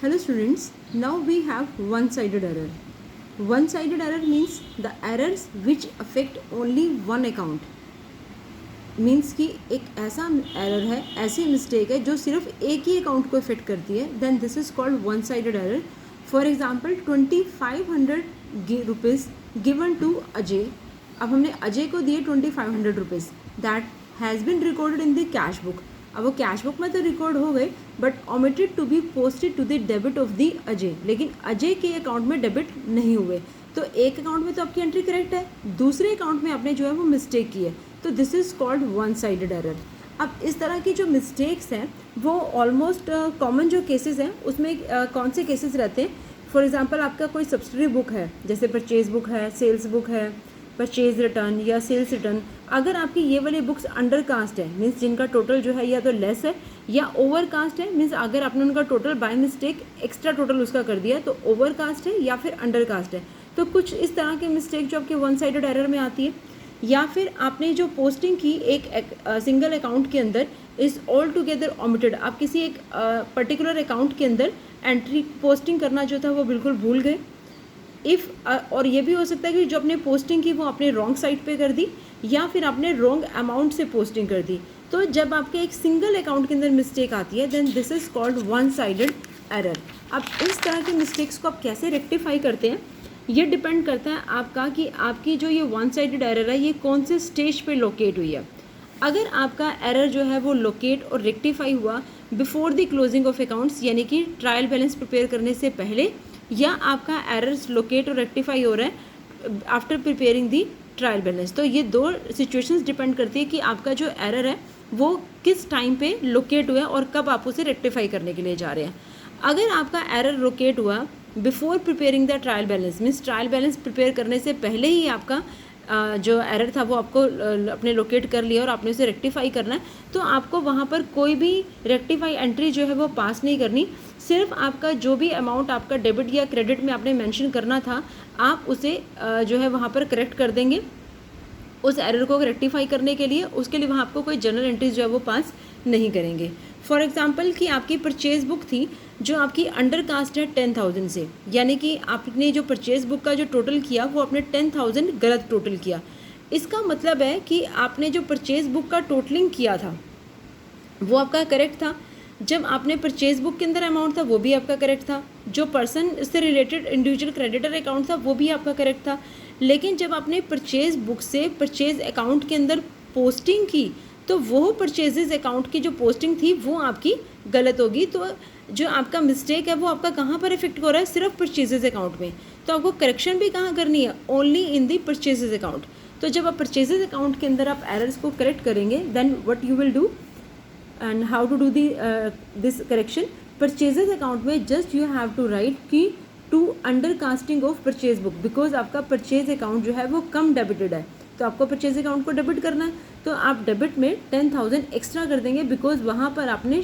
Hello students, now we have one-sided error. One-sided error means the errors which affect only one account. Means कि एक ऐसा error है, ऐसी mistake है जो सिर्फ एक ही अकाउंट को इफेक्ट करती है. Then this is called one sided error. For example 2500 rupees given to Ajay. अब हमने अजय को दिए 2500 rupees. That has been recorded in the cash book. अब वो कैश बुक में तो रिकॉर्ड हो गए but omitted to be posted to the debit of the Ajay. लेकिन अजय के अकाउंट में डेबिट नहीं हुए. तो एक अकाउंट में तो आपकी एंट्री करेक्ट है, दूसरे अकाउंट में आपने जो है वो मिस्टेक की है. तो this is called one sided error. अब इस तरह की जो मिस्टेक्स हैं वो ऑलमोस्ट कॉमन जो केसेस हैं उसमें कौन से केसेस रहते हैं. फॉर एग्जांपल आपका कोई सब्सिडरी बुक है, जैसे परचेज बुक है, सेल्स बुक है, परचेज रिटर्न या सेल्स रिटर्न. अगर आपकी ये वाली बुक्स अंडर कास्ट है, मीन्स जिनका टोटल जो है या तो लेस है या ओवर कास्ट है, मीन्स अगर आपने उनका total by mistake extra total उसका कर दिया है तो ओवर कास्ट है या फिर अंडर कास्ट है. तो कुछ इस तरह की मिस्टेक जो आपके वन साइडेड एरर में आती है. या फिर आपने जो पोस्टिंग की एक सिंगल अकाउंट के अंदर इज़ ऑल टुगेदर ओमिटेड. आप किसी एक पर्टिकुलर अकाउंट के अंदर एंट्री पोस्टिंग करना जो था वो बिल्कुल भूल गए. और ये भी हो सकता है कि जो आपने पोस्टिंग की वो आपने रॉन्ग साइट पे कर दी या फिर आपने रॉन्ग अमाउंट से पोस्टिंग कर दी. तो जब आपके एक सिंगल अकाउंट के अंदर मिस्टेक आती है then this is called one sided error. अब इस तरह की मिस्टेक्स को आप कैसे रेक्टिफाई करते हैं ये डिपेंड करता है आपका कि आपकी जो ये वन साइडेड एरर है ये कौन से स्टेज पे लोकेट हुई है. अगर आपका एरर जो है वो लोकेट और रेक्टिफाई हुआ before the closing of accounts यानी कि ट्रायल बैलेंस प्रिपेयर करने से पहले, या आपका एरर्स लोकेट और रेक्टिफाई हो रहा है आफ्टर प्रिपेयरिंग दी ट्रायल बैलेंस. तो ये दो सिचुएशंस डिपेंड करती है कि आपका जो एरर है वो किस टाइम पे लोकेट हुआ है और कब आप उसे रेक्टिफाई करने के लिए जा रहे हैं. अगर आपका एरर लोकेट हुआ before preparing the trial balance, means trial balance prepare करने से पहले ही आपका जो एरर था वो आपको अपने लोकेट कर लिया और आपने उसे रेक्टिफाई करना है, तो आपको वहाँ पर कोई भी रेक्टिफाई एंट्री जो है वो पास नहीं करनी. सिर्फ आपका जो भी अमाउंट आपका डेबिट या क्रेडिट में आपने मेंशन करना था आप उसे जो है वहाँ पर करेक्ट कर देंगे उस एरर को रेक्टिफाई करने के लिए. उसके लिए वहाँ आपको कोई जनरल एंट्रीज जो है वो पास नहीं करेंगे. फॉर एग्जांपल कि आपकी परचेज बुक थी जो आपकी अंडर कास्ट है 10,000 से, यानी कि आपने जो परचेज बुक का जो टोटल किया वो आपने 10,000 गलत टोटल किया. इसका मतलब है कि आपने जो परचेज बुक का टोटलिंग किया था वो आपका करेक्ट था. जब आपने परचेज बुक के अंदर अमाउंट था वो भी आपका करेक्ट था. जो पर्सन से रिलेटेड इंडिविजुअल क्रेडिटर अकाउंट था वो भी आपका करेक्ट था. लेकिन जब आपने परचेज बुक से परचेज अकाउंट के अंदर पोस्टिंग की तो वो परचेजेज अकाउंट की जो पोस्टिंग थी वो आपकी गलत होगी. तो जो आपका मिस्टेक है वो आपका कहाँ पर इफेक्ट हो रहा है, सिर्फ परचेजेज अकाउंट में. तो आपको करेक्शन भी कहाँ करनी है, only in the purchases account. तो जब आप परचेजेज अकाउंट के अंदर आप एरर्स को करेक्ट करेंगे then what you will do and how to do the this correction. Purchases account में just you have to write कि to undercasting of purchase book, because आपका परचेज अकाउंट जो है वो कम डेबिटेड है तो आपको परचेज अकाउंट को डेबिट करना है. तो आप डेबिट में 10,000 एक्स्ट्रा कर देंगे बिकॉज वहाँ पर आपने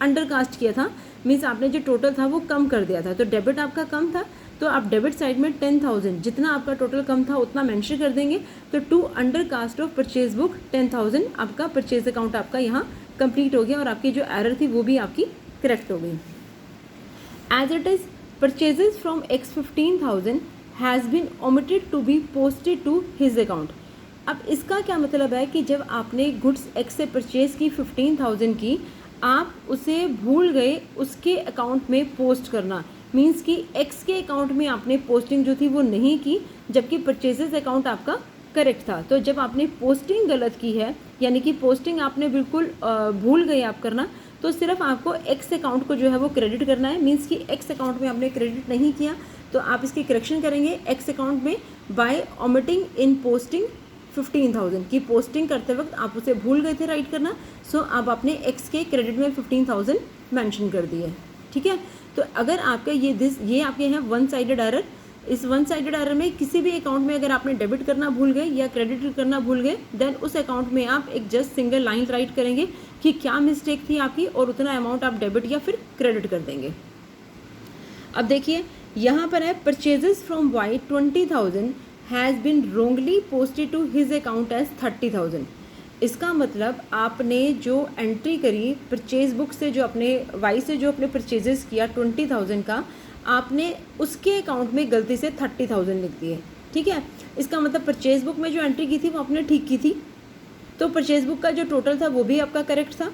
अंडर कास्ट किया था, मीन्स आपने जो टोटल था वो कम कर दिया था. तो डेबिट आपका कम था तो आप डेबिट साइड में 10,000 जितना आपका टोटल कम था उतना मेंशन कर देंगे. तो to undercast of purchase book 10,000 आपका परचेज अकाउंट आपका यहाँ कंप्लीट हो गया और आपकी जो एरर थी वो भी आपकी करेक्ट हो गई. As it is purchases from X 15,000 has been omitted to be posted to his account. अब इसका क्या मतलब है कि जब आपने गुड्स एक्स से परचेज की 15,000 की, आप उसे भूल गए उसके अकाउंट में पोस्ट करना, मींस कि एक्स के अकाउंट में आपने पोस्टिंग जो थी वो नहीं की जबकि परचेजेस अकाउंट आपका करेक्ट था. तो जब आपने पोस्टिंग गलत की है यानी कि पोस्टिंग आपने बिल्कुल भूल गए आप करना, तो सिर्फ आपको एक्स अकाउंट को जो है वो क्रेडिट करना है. मींस कि एक्स अकाउंट में आपने क्रेडिट नहीं किया तो आप इसकी करेक्शन करेंगे एक्स अकाउंट में बाय ओमिटिंग इन पोस्टिंग 15,000 की. पोस्टिंग करते वक्त आप उसे भूल गए थे राइट करना, सो आप अपने एक्स के क्रेडिट में 15,000 मेंशन कर दिए. ठीक है. तो अगर आपका ये आपके हैं वन साइडेड एरर. इस वन साइडेड एरर में किसी भी अकाउंट में अगर आपने डेबिट करना भूल गए या क्रेडिट करना भूल गए देन उस अकाउंट में आप एक जस्ट सिंगल लाइन राइट करेंगे कि क्या मिस्टेक थी आपकी और उतना अमाउंट आप डेबिट या फिर क्रेडिट कर देंगे. अब देखिए यहाँ पर है purchases from Y 20,000 has been wrongly posted to his account as 30,000. इसका मतलब आपने जो एंट्री करी परचेज बुक से, जो अपने वाई से जो अपने परचेजेस किया 20,000 का, आपने उसके अकाउंट में गलती से 30,000 लिख दिए, ठीक है। इसका मतलब परचेज बुक में जो एंट्री की थी वो आपने ठीक की थी, तो परचेज बुक का जो टोटल था वो भी आपका करेक्ट था।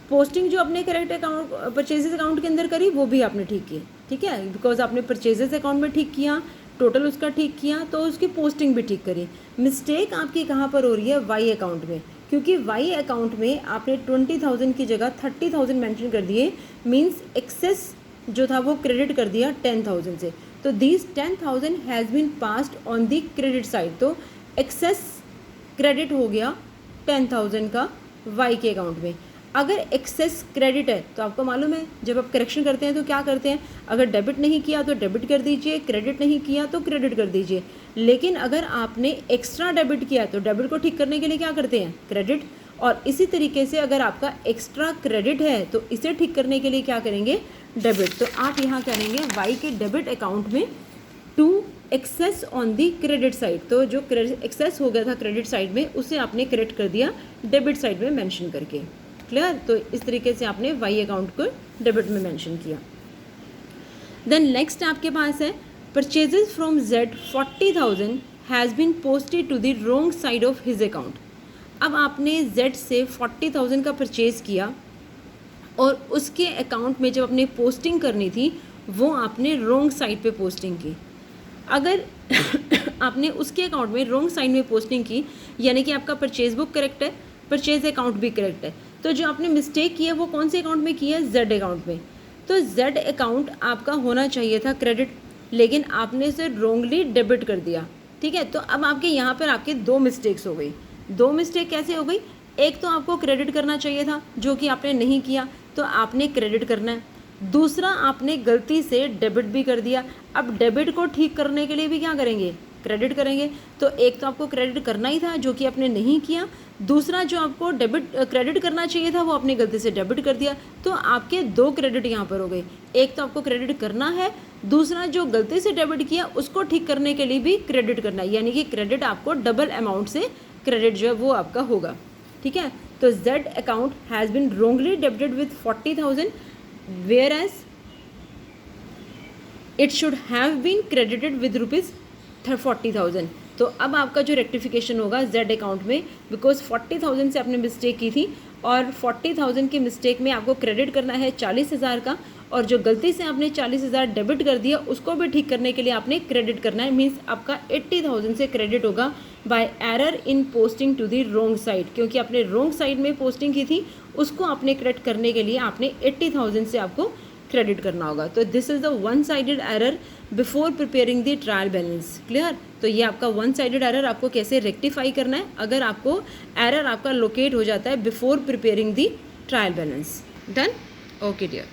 पोस्टिंग जो अपने करेक्ट अकाउंट परचेजेस अकाउंट के अंदर करी वो भी आपने ठीक की, ठीक है, बिकॉज आपने परचेजेस अकाउंट में ठीक किया, टोटल उसका ठीक किया, तो उसकी पोस्टिंग भी ठीक करी। मिस्टेक आपकी कहाँ पर हो रही है? वाई अकाउंट में, क्योंकि वाई अकाउंट में आपने 20,000 की जगह 30,000 मेंशन कर दिए, मींस एक्सेस जो था वो क्रेडिट कर दिया 10,000 से। तो this 10,000 has been passed on the credit side, तो एक्सेस क्रेडिट हो गया 10,000 का वाई के अकाउंट में। अगर एक्सेस क्रेडिट है तो आपको मालूम है जब आप करेक्शन करते हैं तो क्या करते हैं, अगर डेबिट नहीं किया तो डेबिट कर दीजिए, क्रेडिट नहीं किया तो क्रेडिट कर दीजिए। लेकिन अगर आपने एक्स्ट्रा डेबिट किया तो डेबिट को ठीक करने के लिए क्या करते हैं? क्रेडिट। और इसी तरीके से अगर आपका एक्स्ट्रा क्रेडिट है तो इसे ठीक करने के लिए क्या करेंगे? डेबिट। तो आप यहाँ करेंगे वाई के डेबिट अकाउंट में to excess on the credit side, तो जो एक्सेस हो गया था क्रेडिट साइड में उसे आपने करेक्ट कर दिया डेबिट साइड में मेंशन करके। क्लियर? तो इस तरीके से आपने वाई अकाउंट को डेबिट में मेंशन किया। देन नेक्स्ट आपके पास है purchases from Z 40,000 has been posted to the wrong side of his account. अब आपने जेड से 40,000 का परचेज किया और उसके अकाउंट में जब अपने पोस्टिंग करनी थी वो आपने रॉन्ग साइड पे पोस्टिंग की। अगर आपने उसके अकाउंट में रॉन्ग साइड में पोस्टिंग की, यानी कि आपका परचेज बुक करेक्ट है, परचेज अकाउंट भी करेक्ट है, तो जो आपने मिस्टेक की है वो कौन से अकाउंट में की है? जेड अकाउंट में। तो जेड अकाउंट आपका होना चाहिए था क्रेडिट, लेकिन आपने इसे रॉन्गली डेबिट कर दिया, ठीक है। तो अब आपके यहाँ पर आपके दो मिस्टेक्स हो गई। दो मिस्टेक कैसे हो गई? एक तो आपको क्रेडिट करना चाहिए था जो कि आपने नहीं किया, तो आपने क्रेडिट करना है। दूसरा आपने गलती से डेबिट भी कर दिया। अब डेबिट को ठीक करने के लिए भी क्या करेंगे? क्रेडिट करेंगे। तो एक तो आपको क्रेडिट करना ही था जो कि आपने नहीं किया, दूसरा जो आपको क्रेडिट करना चाहिए था वो आपने गलती से डेबिट कर दिया। तो आपके दो क्रेडिट यहाँ पर हो गए। एक तो आपको क्रेडिट करना है, दूसरा जो गलती से डेबिट किया उसको ठीक करने के लिए भी क्रेडिट करना है, यानी कि क्रेडिट आपको डबल अमाउंट से क्रेडिट जो है वो आपका होगा, ठीक है। तो Z account has been wrongly debited with 40,000 whereas it should have been credited with rupees 40,000। तो अब आपका जो रेक्टिफिकेशन होगा जेड अकाउंट में, बिकॉज 40,000 से आपने मिस्टेक की थी और 40,000 की मिस्टेक में आपको क्रेडिट करना है 40,000 का, और जो गलती से आपने 40,000 डेबिट कर दिया उसको भी ठीक करने के लिए आपने क्रेडिट करना है, मीन्स आपका 80,000 से क्रेडिट होगा by error in posting to the wrong side, क्योंकि आपने रॉन्ग साइड में पोस्टिंग की थी, उसको आपने करेक्ट करने के लिए आपने 80,000 से आपको क्रेडिट करना होगा। तो this is the one sided error before preparing the trial balance. Clear? तो ये आपका वन साइडेड एरर आपको कैसे रेक्टिफाई करना है अगर आपको एरर आपका लोकेट हो जाता है before preparing the trial balance. Done? Okay dear.